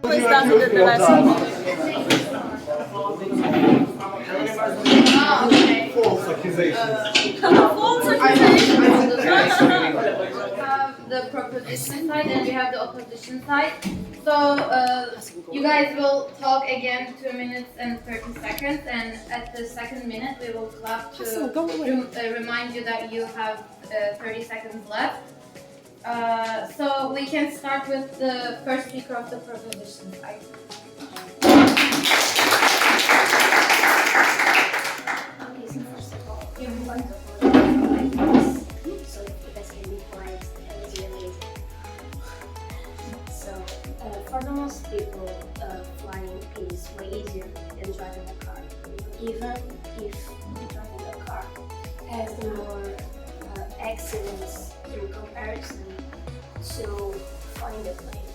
Questa deve essere. False accusations. False accusation. Have the proposition side and we have the opposition side. So you guys will talk again 2 minutes and 30 seconds, and at the second minute we will clap to remind you that you have 30 seconds left. So we can start with the first speaker of the proposition side. Okay, so first of all, you want to follow like this, so you guys can be quiet. That is really easy. So, for the most people, flying is way easier than driving a car. Even if driving a car has more accidents in comparison to flying a plane.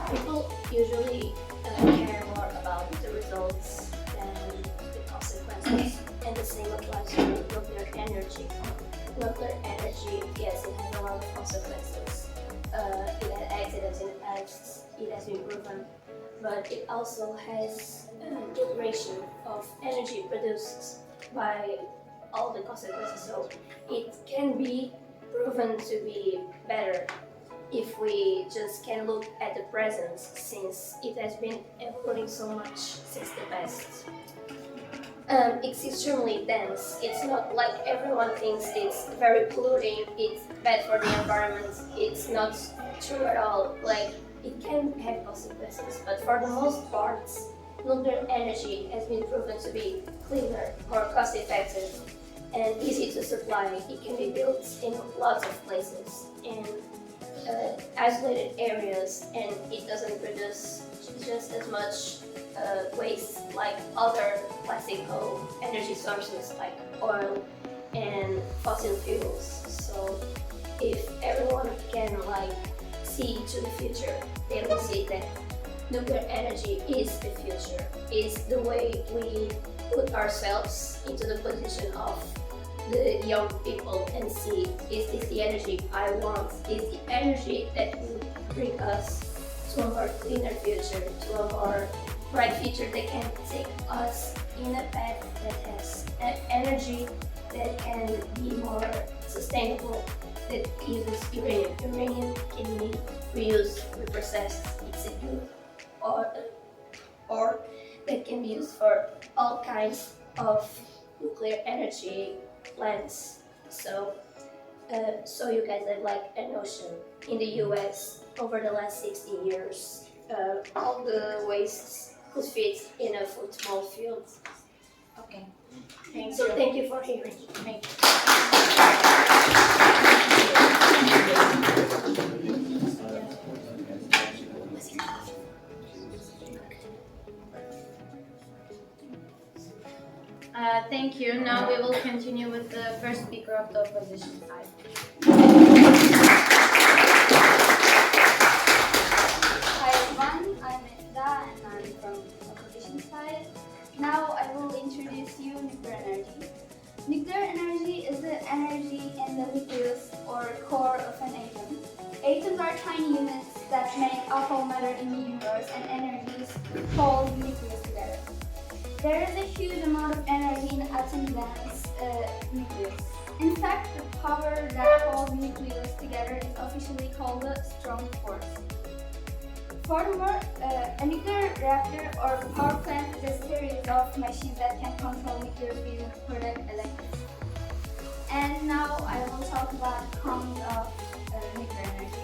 People usually care more about the results than the consequences, and the same applies to nuclear energy. Nuclear energy, yes, it has a lot of consequences. It had accidents in the past, it has been proven, but it also has a duration of energy produced by all the consequences, so it can be proven to be better if we just can look at the present, since it has been evolving so much since the past. It's extremely dense. It's not like everyone thinks it's very polluting, it's bad for the environment. It's not true at all. Like, it can have consequences, but for the most part, nuclear energy has been proven to be cleaner, more cost effective, and easy to supply. It can be built in lots of places, in isolated areas, and it doesn't produce just as much waste like other classical energy sources like oil and fossil fuels. So if everyone can see to the future, they will see that nuclear energy is the future, is the way we put ourselves into the position of the young people and see, is this the energy I want? Is the energy that will bring us to a more cleaner future, to a more bright future that can take us in a path that has energy that can be more sustainable, that uses uranium. Uranium can be reused, reprocessed, it's a good or that can be used for all kinds of nuclear energy plants. So you guys have a notion. In the US, over the last 60 years, all the wastes could fit in a football field. Okay. Thank you for hearing. Thank you. Thank you. Now we will continue with the first speaker of the opposition side. Hi everyone, I'm Ida and I'm from opposition side. Now I will introduce you nuclear energy. Nuclear energy is the energy in the nucleus or core of an atom. Atoms are tiny units that make up all matter in the universe, and energies hold the nucleus together. There is a huge amount of energy in atom-dense nucleus. In fact, the power that holds the nucleus together is officially called the strong force. Furthermore, a nuclear reactor or power plant is a series of machines that can control nuclear fusion to produce electricity. And now I will talk about the cons of nuclear energy.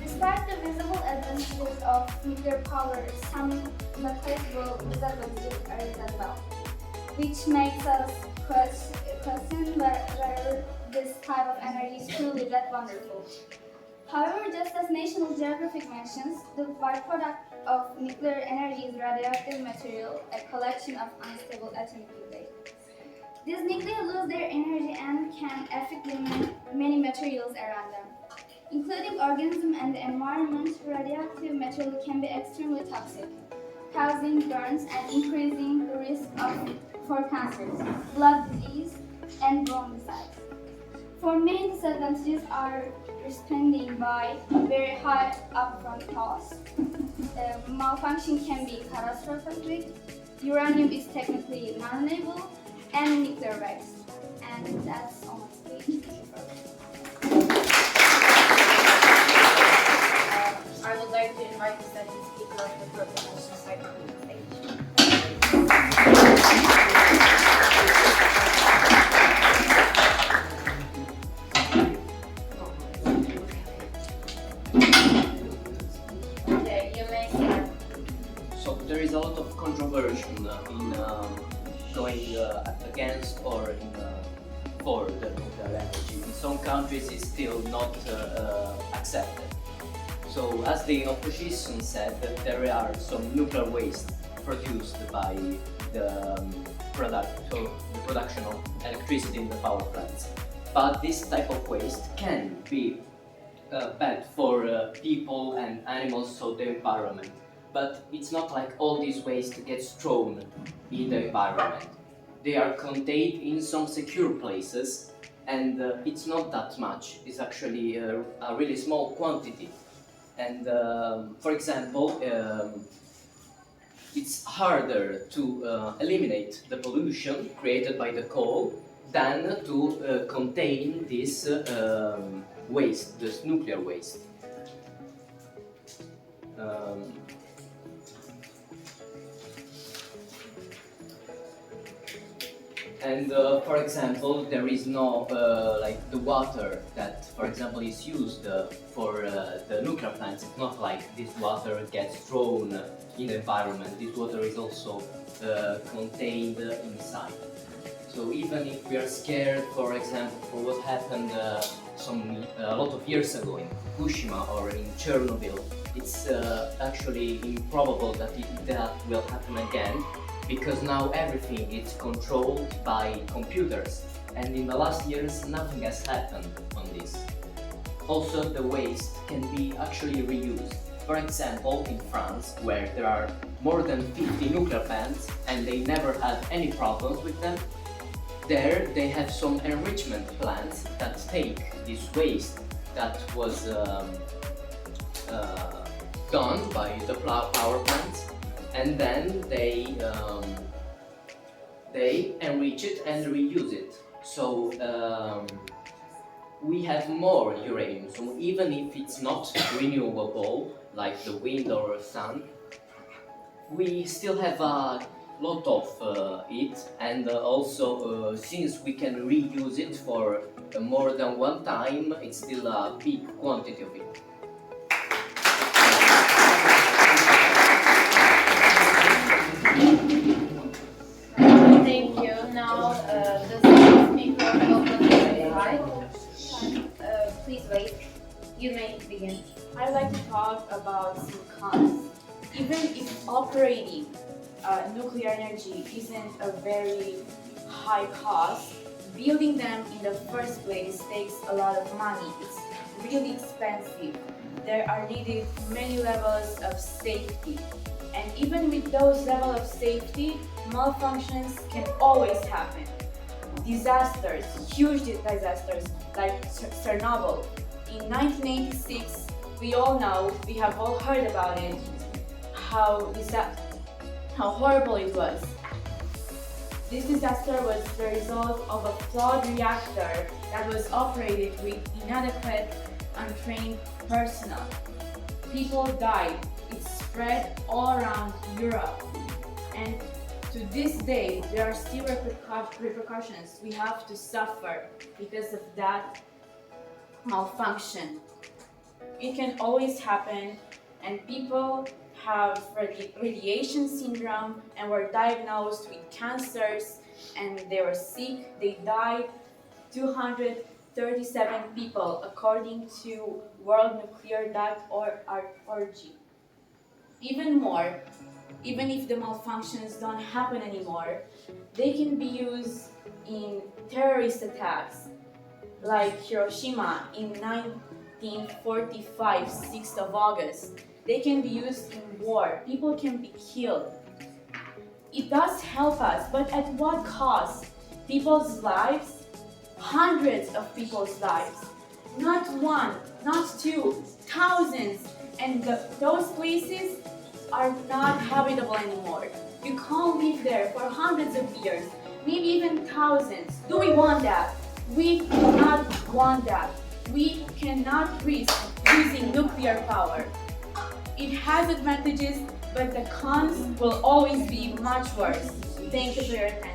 Despite the visible advantages of nuclear power, some negligible disadvantages are as well, which makes us question whether this type of energy is truly that wonderful. However, just as National Geographic mentions, the byproduct of nuclear energy is radioactive material, a collection of unstable atomic nuclei. These nuclei lose their energy and can affect many materials around them. Including organisms and the environment, radioactive material can be extremely toxic, causing burns and increasing the risk for cancers, blood disease, and bone disease. For main disadvantages are responding by very high upfront costs, malfunction can be catastrophic. Uranium is technically non-renewable and nuclear waste. And that's all my speech. I would like to invite the second speaker of the proposition side on the stage. Okay, you may start. So there is a lot of controversy in going against or for the nuclear energy. In some countries it's still not accepted. So as the opposition said, that there are some nuclear waste produced by the production of electricity in the power plants. But this type of waste can be bad for people and animals, so the environment. But it's not like all this waste gets thrown in the environment. They are contained in some secure places, and it's not that much. It's actually a really small quantity. And for example, it's harder to eliminate the pollution created by the coal than to contain this waste, this nuclear waste. And for example, there is no like the water that, for example, is used for the nuclear plants. It's not like this water gets thrown in the environment. This water is also contained inside. So even if we are scared, for example, for what happened a lot of years ago in Fukushima or in Chernobyl, it's actually improbable that that will happen again, because now everything is controlled by computers, and in the last years nothing has happened on this. Also, the waste can be actually reused. For example, in France, where there are more than 50 nuclear plants and they never had any problems with them, there they have some enrichment plants that take this waste that was done by the power plants, and then they enrich it and reuse it. So we have more uranium. So even if it's not renewable, like the wind or sun, we still have a lot of it, and also since we can reuse it for more than one time, it's still a big quantity of it. Thank you. Now, the second speaker of the side. Please wait. You may begin. I'd like to talk about some cons. Even if operating nuclear energy isn't a very high cost, building them in the first place takes a lot of money. It's really expensive. There are needed many levels of safety. And even with those levels of safety, malfunctions can always happen. Disasters, huge disasters like Chernobyl. In 1986, we all know, we have all heard about it, how horrible it was. This disaster was the result of a flawed reactor that was operated with inadequate, untrained personnel. People died. It spread all around Europe. And to this day, there are still repercussions we have to suffer because of that malfunction. It can always happen, and people have radiation syndrome and were diagnosed with cancers, and they were sick, they died. 237 people according to worldnuclear.org. Even more, even if the malfunctions don't happen anymore, they can be used in terrorist attacks like Hiroshima in 1945, 6th of August. They can be used in war. People can be killed. It does help us, but at what cost? People's lives? Hundreds of people's lives. Not one, not two, thousands. And those places are not habitable anymore. You can't live there for hundreds of years, maybe even thousands. Do we want that? We do not want that. We cannot risk using nuclear power. It has advantages, but the cons will always be much worse. Thank you for your attention.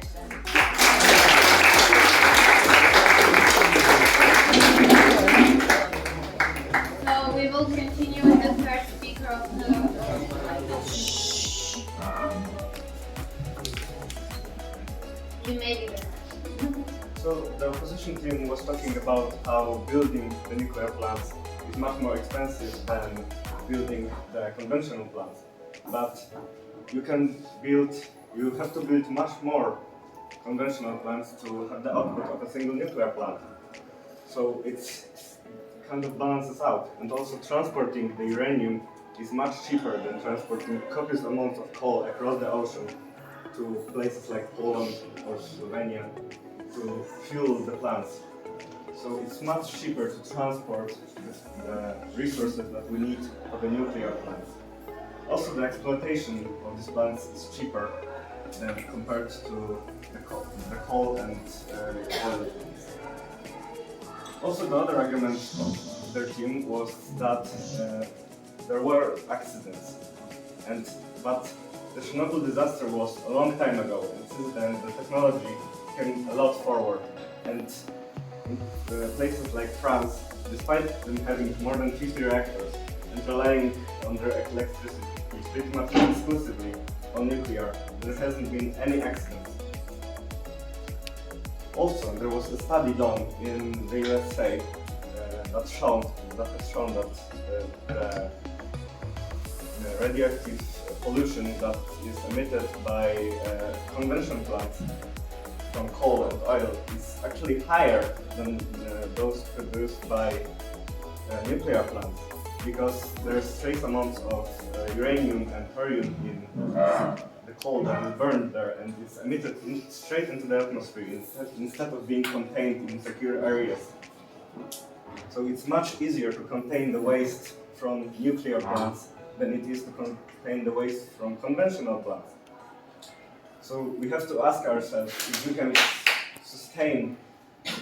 So we will continue with the third speaker of the. You may begin. So the opposition team was talking about how building the nuclear plants is much more expensive than building the conventional plants. But you have to build much more conventional plants to have the output of a single nuclear plant. So it's kind of balances out. And also transporting the uranium is much cheaper than transporting copious amounts of coal across the ocean to places like Poland or Slovenia to fuel the plants. So it's much cheaper to transport the resources that we need for the nuclear plants. Also, the exploitation of these plants is cheaper than compared to the coal and oil. Also, the other argument of their team was that there were accidents, but the Chernobyl disaster was a long time ago, and since then the technology came a lot forward. And in places like France, despite them having more than 50 reactors and relying on their electricity pretty much exclusively on nuclear, there hasn't been any accidents. Also, there was a study done in the USA that has shown that the radioactive pollution that is emitted by conventional plants from coal and oil is actually higher than those produced by nuclear plants, because there's trace amounts of uranium and thorium in the coal that is burned there, and it's emitted straight into the atmosphere instead of being contained in secure areas. So it's much easier to contain the waste from nuclear plants than it is to contain the waste from conventional plants. So we have to ask ourselves if we can sustain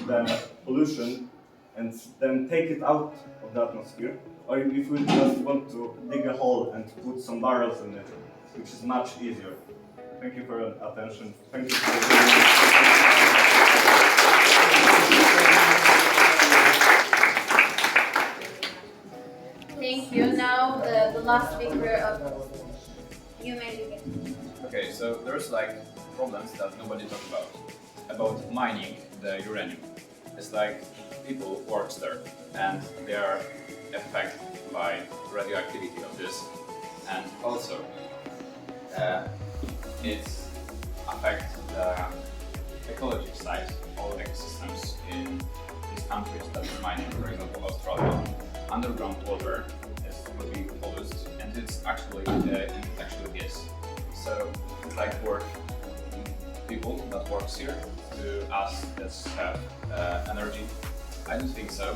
the pollution and then take it out of the atmosphere, or if we just want to dig a hole and put some barrels in it, which is much easier. Thank you for your attention. Thank you Thank you. Now the last speaker of. You may begin. Okay, so there's like problems that nobody talks about mining the uranium. It's like people work there and they are affected by radioactivity of this, and also it affects the ecological side of ecosystems in these countries that are mining. For example, Australia, underground water will be polluted, and it actually is. So it's like people that works here to us that have energy. I don't think so.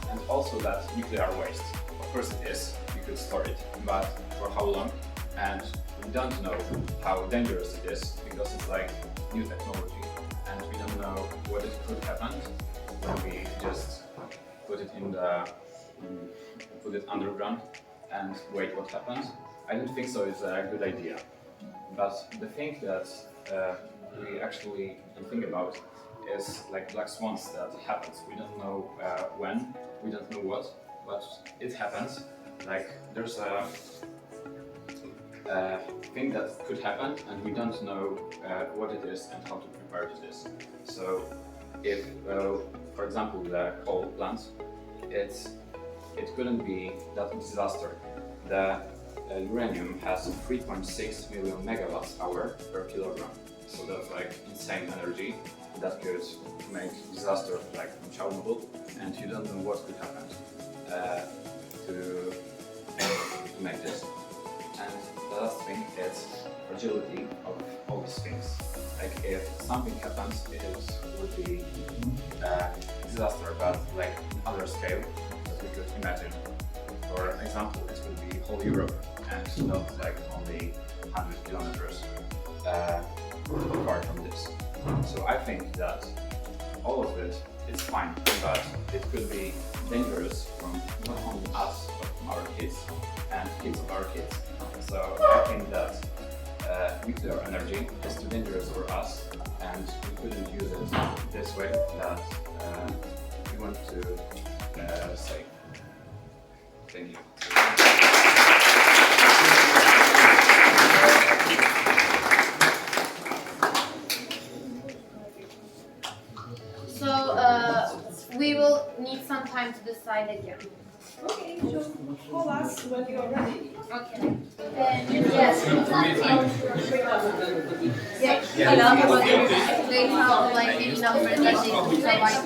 And also that nuclear waste. Of course it is, you could store it, but for how long? And we don't know how dangerous it is, because it's like new technology, and we don't know what it could happen when we just put it underground and wait what happens. I don't think so it's a good idea. But the thing that we actually think about is like black swans that happens. We don't know when, we don't know what, but it happens. Like there's a thing that could happen, and we don't know what it is and how to prepare to this. So if, for example, the coal plant, it couldn't be that disaster. The uranium has 3.6 million megawatts hour per kilogram. So that's like insane energy that could make disaster like from Chernobyl, and you don't know what could happen to make this. And the last thing is fragility of all these things. Like if something happens, it would be disaster, but like in other scale that we could imagine. For example, it would be whole Europe and not like only 100 kilometers apart from this. So I think that all of it is fine, but it could be dangerous from not only us, but from our kids and kids of our kids. So I think that nuclear energy is too dangerous for us, and we couldn't use it this way that we want to say. Thank you. So we will need some time to decide again. Okay, just call us when you are ready. Okay. Yes. They have like any numbers that they can provide.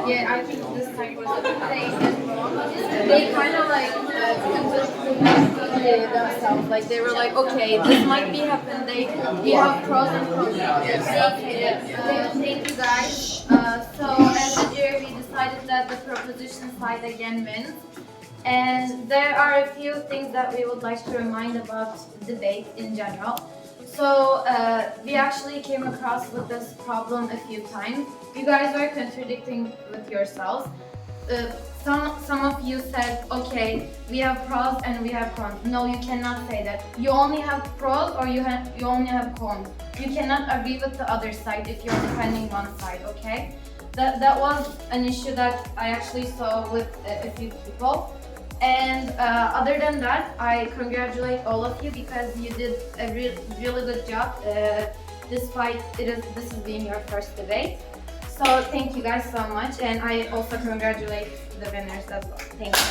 Yeah, I think this time was a good day. They kind of like themselves. Like they were like, okay, this might be happening. We have pros and cons. Thank you guys. So as a jury, we decided that the proposition side again wins. And there are a few things that we would like to remind about debate in general. So we actually came across with this problem a few times. You guys were contradicting with yourselves. Some of you said, okay, we have pros and we have cons. No, you cannot say that. You only have pros or you only have cons. You cannot agree with the other side if you're defending one side, okay? That was an issue that I actually saw with a few people. And other than that, I congratulate all of you because you did a really good job despite this being your first debate. So thank you guys so much, and I also congratulate the winners as well. Thank you.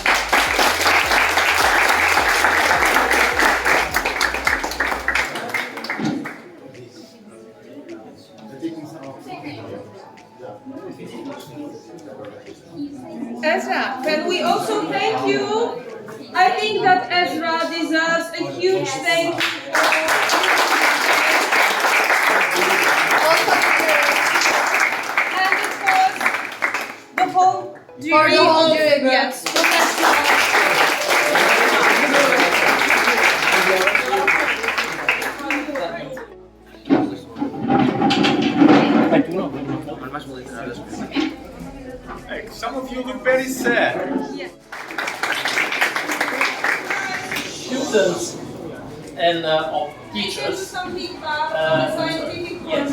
Ezra, can we also thank you? I think that Ezra deserves a huge thank you. And of course, the whole jury. Yes, Hey, some of you look very sad. Students and of teachers, some feedback on the scientific yes,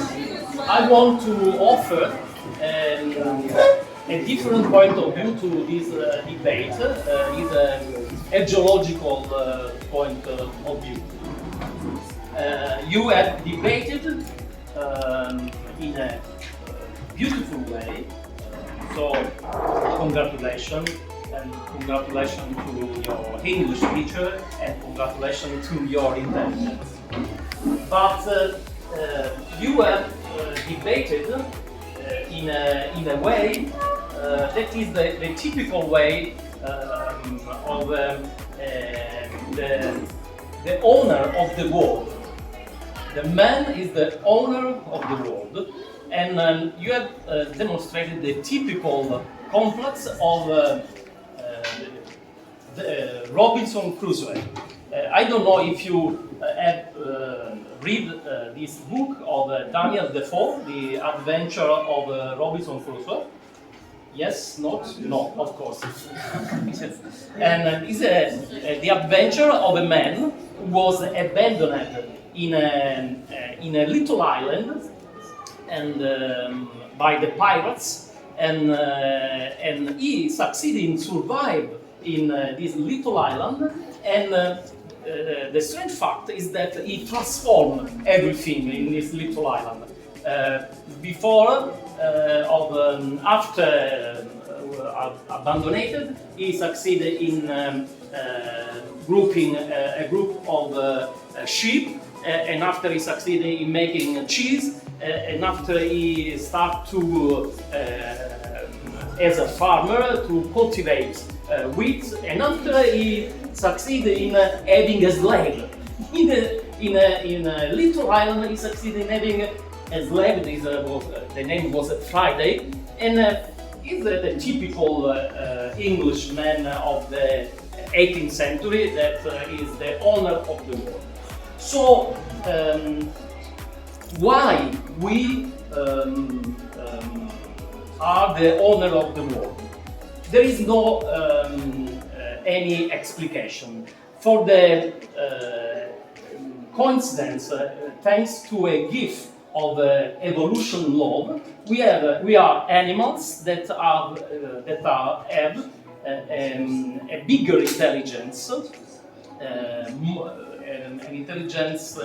I want to offer a different point of view to this debate. Is a geological point of view. You have debated in a beautiful way. So, congratulations, and congratulations to your English teacher, and congratulations to your intelligence. But you have debated in a way that is the typical way of the owner of the world. The man is the owner of the world. And you have demonstrated the typical complex of the Robinson Crusoe. I don't know if you have read this book of Daniel Defoe, The Adventure of Robinson Crusoe. Yes, not? No, of course. And it's the adventure of a man who was abandoned in a little island and by the pirates, and he succeeded in survive in this little island. And the strange fact is that he transformed everything in this little island. After abandoned, he succeeded in grouping a group of sheep, and after he succeeded in making cheese, and after he started to, as a farmer, to cultivate wheat, and after he succeeded in having a slave. In a little island, he succeeded in having a slave. The name was Friday, and is the typical Englishman of the 18th century that is the owner of the world. So, why we are the owner of the world? There is no any explication. For the coincidence, thanks to a gift of evolution law, we are animals that have a bigger intelligence, an intelligence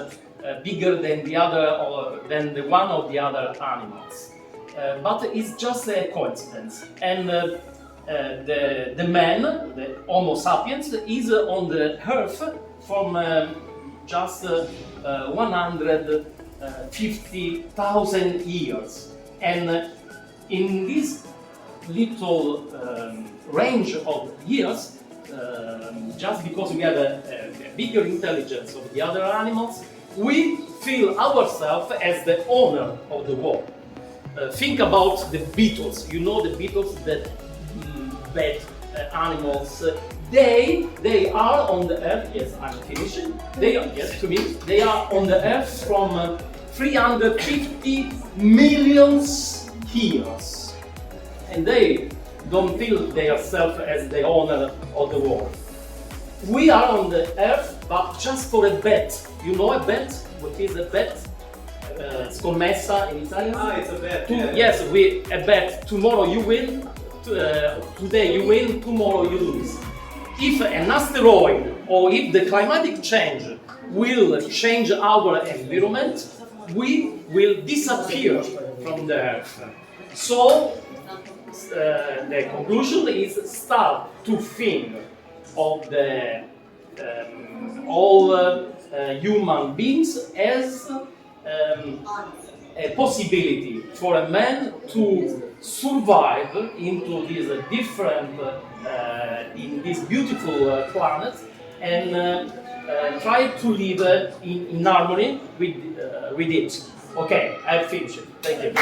bigger than the other, or than the one of the other animals. But it's just a coincidence. And the man, the Homo sapiens, is on the Earth from just 150,000 years. And in this little range of years, just because we have a bigger intelligence of the other animals, we feel ourselves as the owner of the world. Think about the beetles. You know the beetles, that bad animals. They are on the earth. Yes, I'm finishing. They are, yes, to me. They are on the earth from 350 million years, and they don't feel themselves as the owner of the world. We are on the earth, but just for a bet. You know a bet? What is a bet? Scommessa in Italian? It's a bet. Yes, a bet. Tomorrow you win, today you win, tomorrow you lose. If an asteroid or if the climatic change will change our environment, we will disappear from the Earth. So the conclusion is start to think of the all human beings as a possibility for a man to survive into this different, in this beautiful planet, and try to live in harmony with it. Okay, I've finished. Thank you.